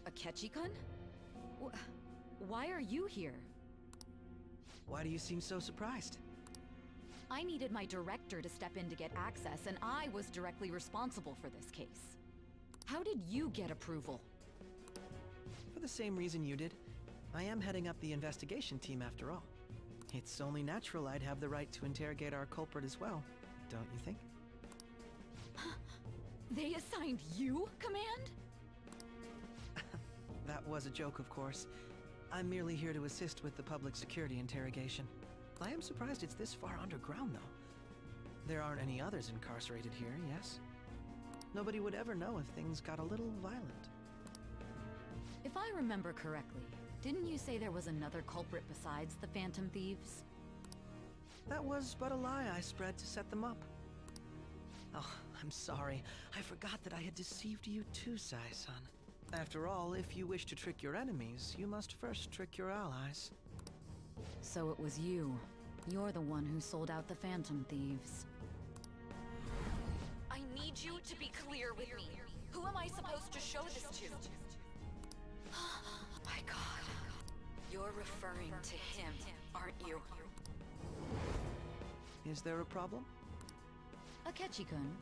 Akechi-kun? Why are you here? Why do you seem so surprised? I needed my director to step in to get access, and I was directly responsible for this case. How did you get approval? For the same reason you did. I am heading up the investigation team after all. It's only natural I'd have the right to interrogate our culprit as well, don't you think? They assigned you command? That was a joke, of course. I'm merely here to assist with the public security interrogation. I am surprised it's this far underground, though. There aren't any others incarcerated here, yes? Nobody would ever know if things got a little violent. If I remember correctly, didn't you say there was another culprit besides the Phantom Thieves? That was but a lie I spread to set them up. Oh, I'm sorry. I forgot that I had deceived you too, Sai-san. After all, if you wish to trick your enemies, you must first trick your allies. So it was you. You're the one who sold out the Phantom Thieves. I need you to be clear with me. Who am I supposed to show this to? My God. You're referring to him, aren't you? Is there a problem? Akechi-kun,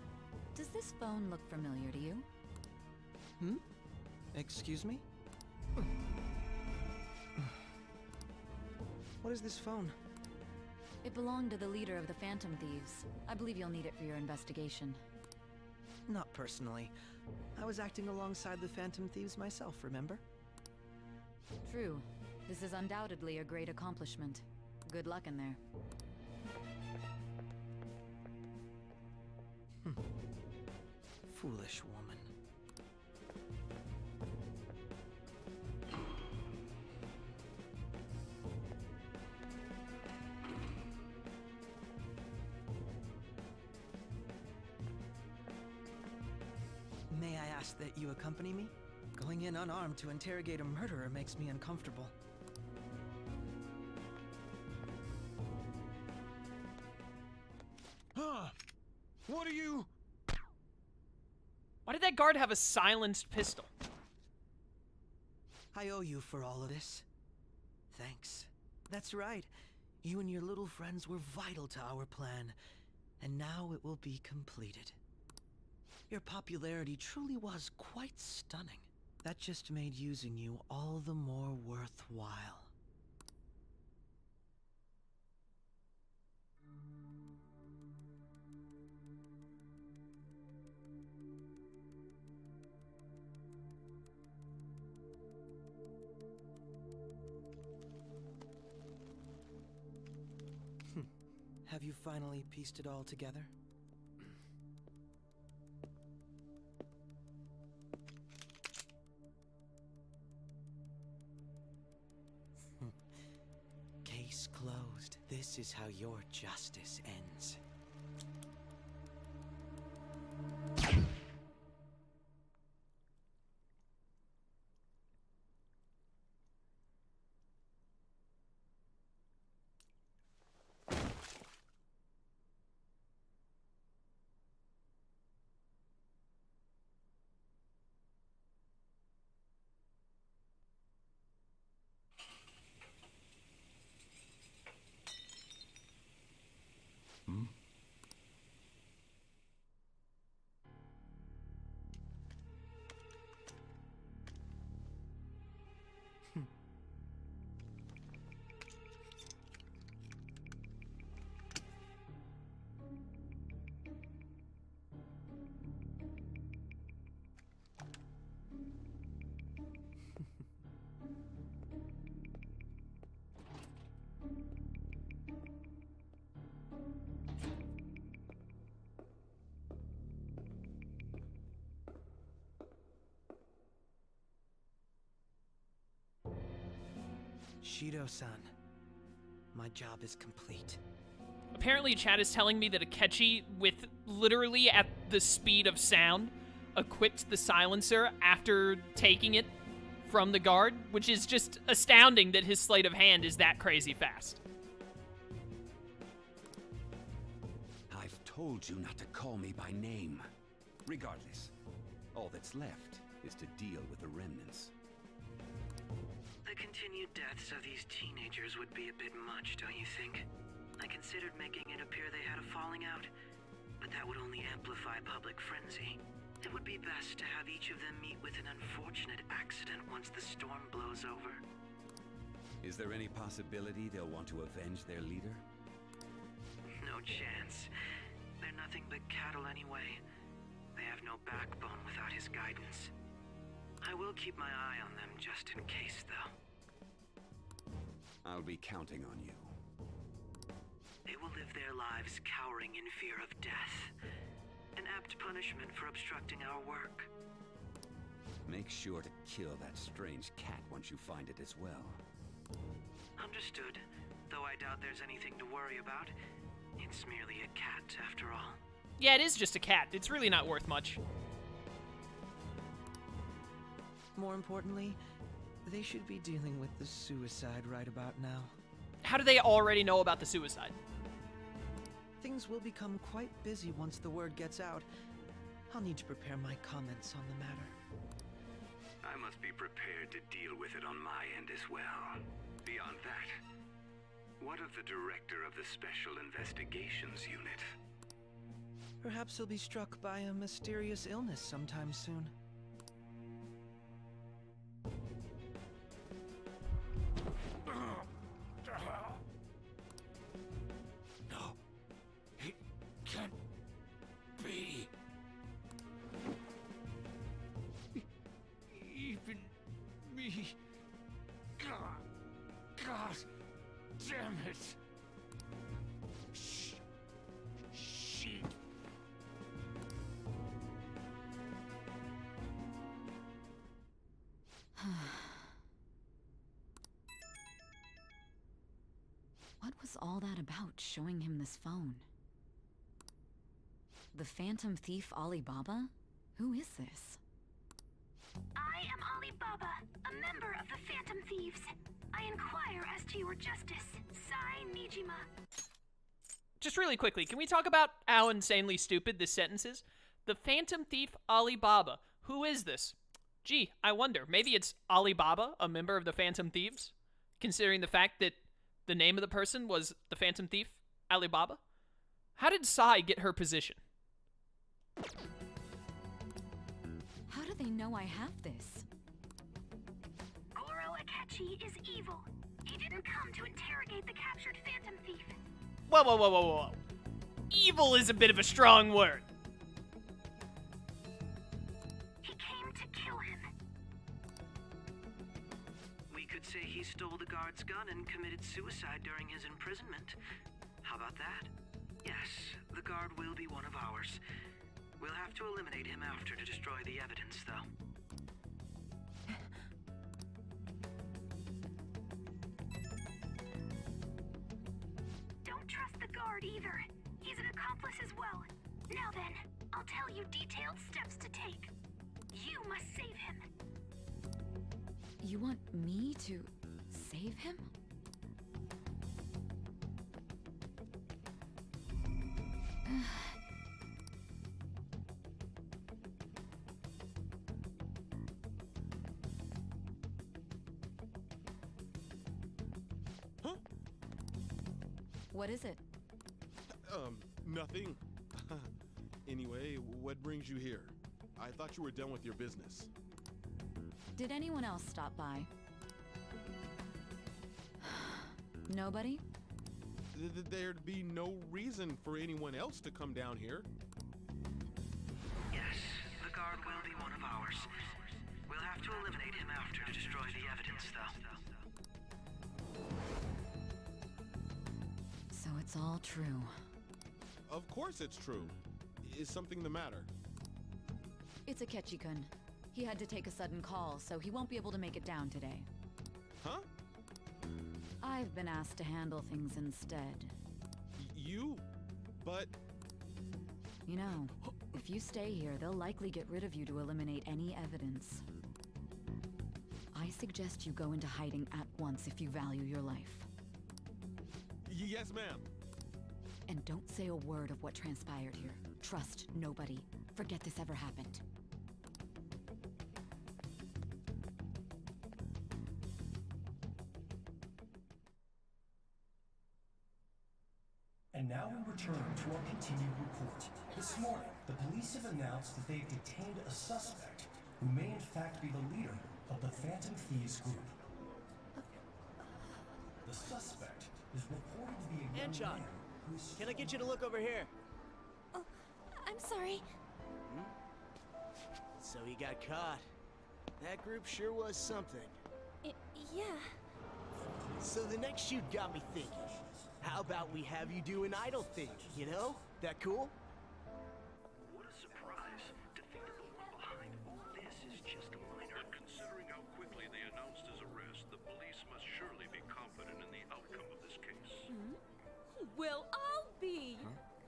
does this phone look familiar to you? Hmm? Excuse me? What is this phone? It belonged to the leader of the Phantom Thieves. I believe you'll need it for your investigation. Not personally. I was acting alongside the Phantom Thieves myself, remember? True. This is undoubtedly a great accomplishment. Good luck in there. Foolish woman. May I ask that you accompany me? Going in unarmed to interrogate a murderer makes me uncomfortable. Huh? What are you? Why did that guard have a silenced pistol? I owe you for all of this. Thanks. That's right. You and your little friends were vital to our plan, and now it will be completed. Your popularity truly was quite stunning. That just made using you all the more worthwhile. Have you finally pieced it all together? Case closed. This is how your justice ends. Shido-san, my job is complete. Apparently, chat is telling me that Akechi, with literally at the speed of sound, equipped the silencer after taking it from the guard, which is just astounding that his sleight of hand is that crazy fast. I've told you not to call me by name. Regardless, all that's left is to deal with the remnants. The continued deaths of these teenagers would be a bit much, don't you think? I considered making it appear they had a falling out, but that would only amplify public frenzy. It would be best to have each of them meet with an unfortunate accident once the storm blows over. Is there any possibility they'll want to avenge their leader? No chance. They're nothing but cattle anyway. They have no backbone without his guidance. I will keep my eye on them just in case, though. I'll be counting on you. They will live their lives cowering in fear of death. An apt punishment for obstructing our work. Make sure to kill that strange cat once you find it as well. Understood. Though I doubt there's anything to worry about. It's merely a cat, after all. Yeah, it is just a cat. It's really not worth much. More importantly, they should be dealing with the suicide right about now. How do they already know about the suicide? Things will become quite busy once the word gets out. I'll need to prepare my comments on the matter. I must be prepared to deal with it on my end as well. Beyond that, what of the director of the Special Investigations Unit? Perhaps he'll be struck by a mysterious illness sometime soon. No, it can't be. Even me. God damn it. Shit. What was all that about, showing him this phone? The Phantom Thief Alibaba? Who is this? I am Alibaba, a member of the Phantom Thieves. I inquire as to your justice, Sai Nijima. Just really quickly, can we talk about how insanely stupid this sentence is? The Phantom Thief Alibaba. Who is this? Gee, I wonder. Maybe it's Alibaba, a member of the Phantom Thieves? Considering the fact that the name of the person was the Phantom Thief Alibaba? How did Sai get her position? How do they know I have this? Goro Akechi is evil. He didn't come to interrogate the captured Phantom Thief. Whoa, whoa, whoa, whoa, whoa. Evil is a bit of a strong word. He came to kill him. We could say he stole the guard's gun and committed suicide during his imprisonment. How about that? Yes, the guard will be one of ours. We'll have to eliminate him after to destroy the evidence, though. Don't trust the guard either. He's an accomplice as well. Now then, I'll tell you detailed steps to take. You must save him. You want me to save him? Huh? What is it? Nothing. Anyway, what brings you here? I thought you were done with your business. Did anyone else stop by? Nobody? There'd be no reason for anyone else to come down here. Yes, the guard will be one of ours. We'll have to eliminate him after to destroy the evidence, though. So it's all true. Of course it's true. Is something the matter? It's Akechi-kun. He had to take a sudden call, so he won't be able to make it down today. Huh? I've been asked to handle things instead. You? But... You know, if you stay here, they'll likely get rid of you to eliminate any evidence. I suggest you go into hiding at once if you value your life. Yes, ma'am. And don't say a word of what transpired here. Trust nobody. Forget this ever happened. continued report. This morning, the police have announced that they've detained a suspect who may in fact be the leader of the Phantom Thieves group. The suspect is reported to be a young Anshon, man who is... can I get you to look over here? Oh, I'm sorry. So he got caught. That group sure was something. Yeah. So the next shoot got me thinking. How about we have you do an idol thing, you know? That cool? What a surprise to think that the one behind all this is just a minor. But considering how quickly they announced his arrest, the police must surely be confident in the outcome of this case. Well, I'll be.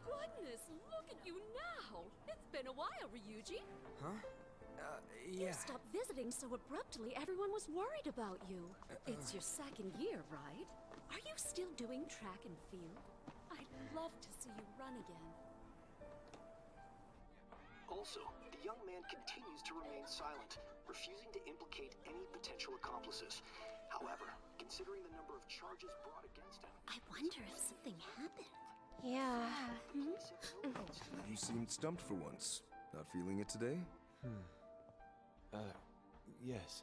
Goodness, look at you now. It's been a while, Ryuji. Yeah. You stopped visiting so abruptly, everyone was worried about you. It's your second year, right? Are you still doing track and field? I'd love to see you run again. Also, the young man continues to remain silent, refusing to implicate any potential accomplices. However, considering the number of charges brought against him... I wonder if something happened. Yeah. You seemed stumped for once. Not feeling it today? Yes.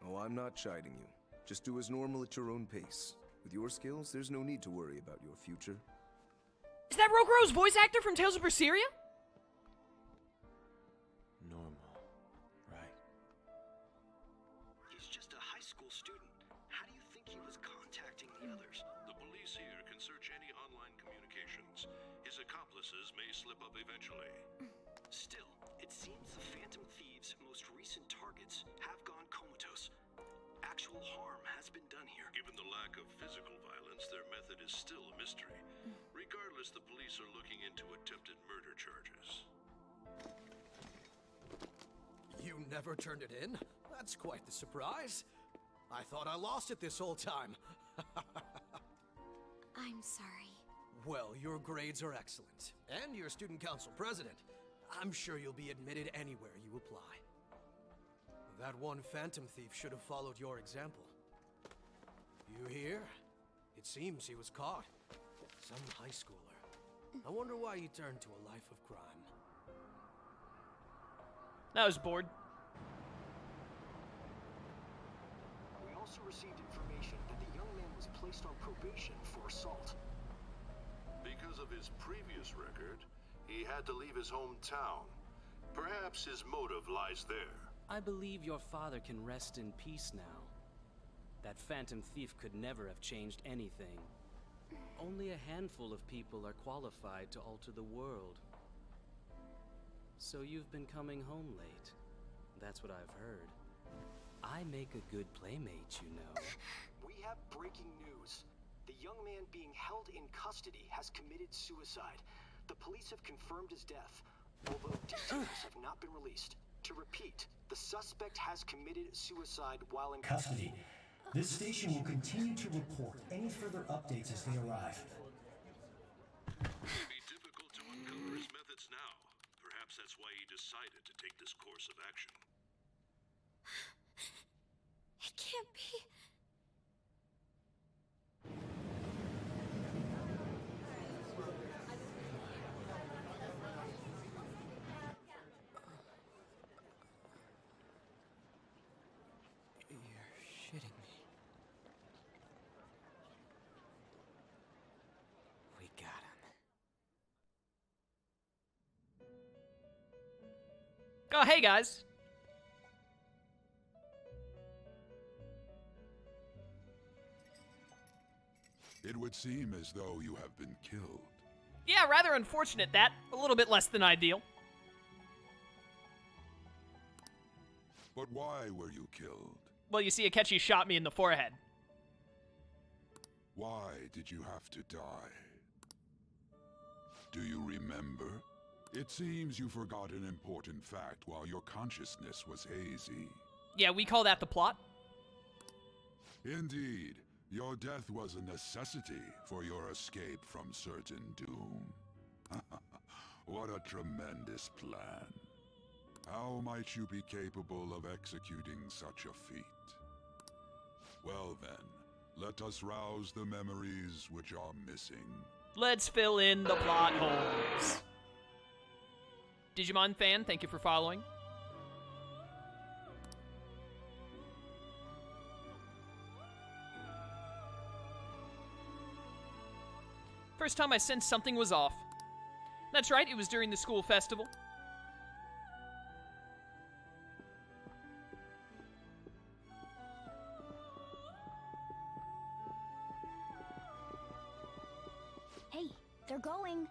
Oh, I'm not chiding you. Just do as normal at your own pace. With your skills, there's no need to worry about your future. Is that Rokuro's voice actor from Tales of Berseria? Normal. Right. He's just a high school student. How do you think he was contacting the others? The police here can search any online communications. His accomplices may slip up eventually. Still, it seems the Phantom Thieves' most recent targets have gone comatose. Actual harm has been done here. Given the lack of physical violence, their method is still a mystery. Regardless, the police are looking into attempted murder charges. You never turned it in? That's quite the surprise. I thought I lost it this whole time. I'm sorry. Well, your grades are excellent. And you're student council president. I'm sure you'll be admitted anywhere you apply. That one Phantom Thief should have followed your example. You hear? It seems he was caught. Some high schooler. I wonder why he turned to a life of crime. I was bored. We also received information that the young man was placed on probation for assault. Because of his previous record, he had to leave his hometown. Perhaps his motive lies there. I believe your father can rest in peace now. That Phantom Thief could never have changed anything. Only a handful of people are qualified to alter the world. So you've been coming home late. That's what I've heard. I make a good playmate, you know. We have breaking news. The young man being held in custody has committed suicide. The police have confirmed his death, although details have not been released. To repeat, the suspect has committed suicide while in custody. This station will continue to report any further updates as they arrive. It would be difficult to uncover his methods now. Perhaps that's why he decided to take this course of action. It can't be. You're shitting me. We got him. Oh, hey guys. It would seem as though you have been killed. Yeah, rather unfortunate that. A little bit less than ideal. But why were you killed? Well, you see, Akechi shot me in the forehead. Why did you have to die? Do you remember? It seems you forgot an important fact while your consciousness was hazy. Yeah, we call that the plot. Indeed. Your death was a necessity for your escape from certain doom. What a tremendous plan. How might you be capable of executing such a feat? Well then, let us rouse the memories which are missing. Let's fill in the plot holes. Digimon fan, thank you for following. First time I sensed something was off. That's right, it was during the school festival. Hey, they're going.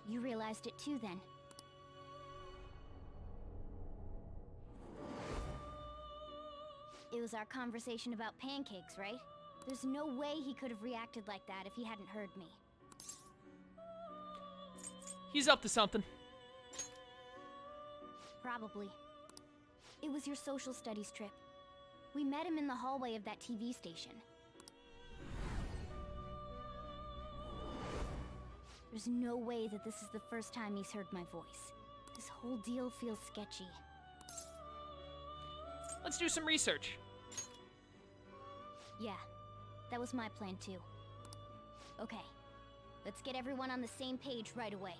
You realized it too, then. It was our conversation about pancakes, right? There's no way he could have reacted like that if he hadn't heard me. He's up to something. Probably. It was your social studies trip. We met him in the hallway of that TV station. There's no way that this is the first time he's heard my voice. This whole deal feels sketchy. Let's do some research. Yeah, that was my plan too. Okay, let's get everyone on the same page right away.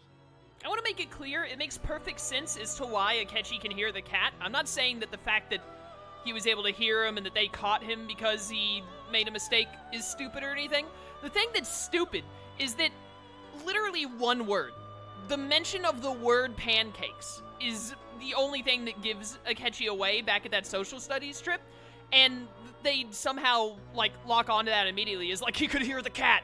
I want to make it clear, it makes perfect sense as to why Akechi can hear the cat. I'm not saying that the fact that he was able to hear him and that they caught him because he made a mistake is stupid or anything. The thing that's stupid is that literally one word, the mention of the word pancakes, is the only thing that gives Akechi away back at that social studies trip, and they somehow, like, lock onto that immediately, is like, he could hear the cat.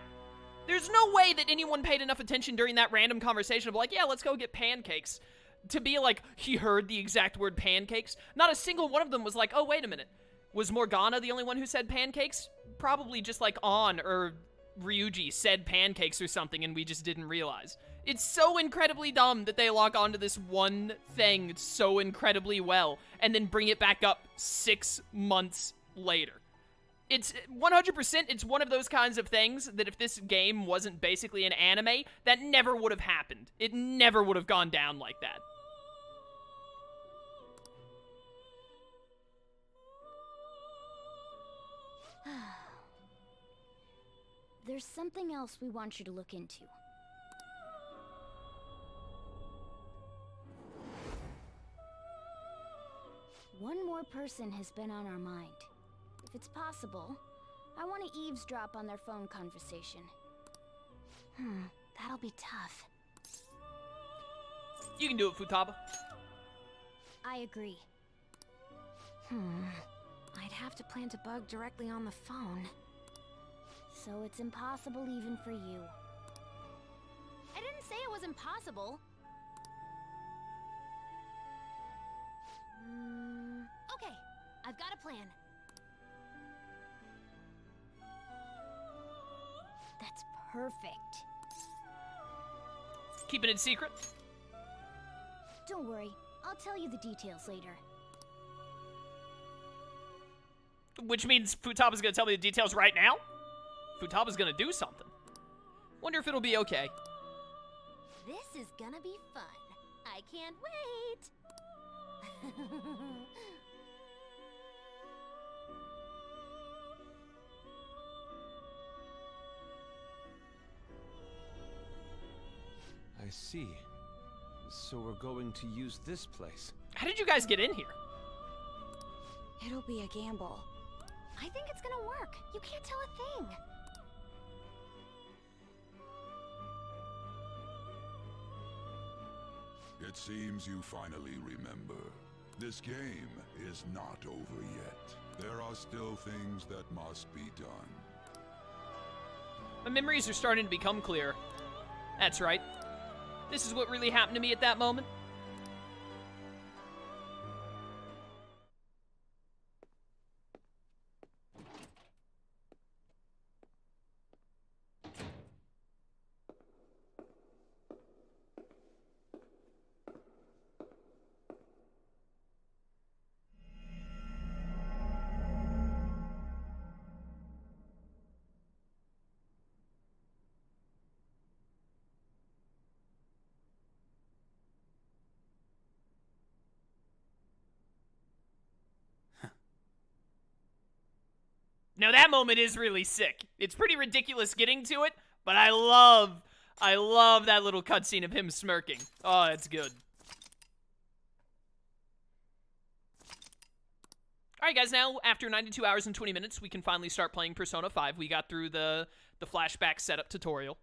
There's no way that anyone paid enough attention during that random conversation of like, yeah, let's go get pancakes, to be like, he heard the exact word pancakes. Not a single one of them was like, oh, wait a minute. Was Morgana the only one who said pancakes? Probably just like On or Ryuji said pancakes or something and we just didn't realize. It's so incredibly dumb that they lock onto this one thing so incredibly well and then bring it back up 6 months later. It's 100%, it's one of those kinds of things that if this game wasn't basically an anime, that never would have happened. It never would have gone down like that. There's something else we want you to look into. One more person has been on our mind. If it's possible, I want to eavesdrop on their phone conversation. That'll be tough. You can do it, Futaba. I agree. I'd have to plant a bug directly on the phone. So it's impossible even for you. I didn't say it was impossible. Okay, I've got a plan. That's perfect. Keeping it secret? Don't worry, I'll tell you the details later. Which means Futaba's gonna tell me the details right now? Futaba's gonna do something. Wonder if it'll be okay. This is gonna be fun. I can't wait. I see. So we're going to use this place. How did you guys get in here? It'll be a gamble. I think it's gonna work. You can't tell a thing. It seems you finally remember. This game is not over yet. There are still things that must be done. My memories are starting to become clear. That's right. This is what really happened to me at that moment. Now that moment is really sick. It's pretty ridiculous getting to it, but I love that little cutscene of him smirking. Oh, it's good. Alright guys, now after 92 hours and 20 minutes, we can finally start playing Persona 5. We got through the flashback setup tutorial.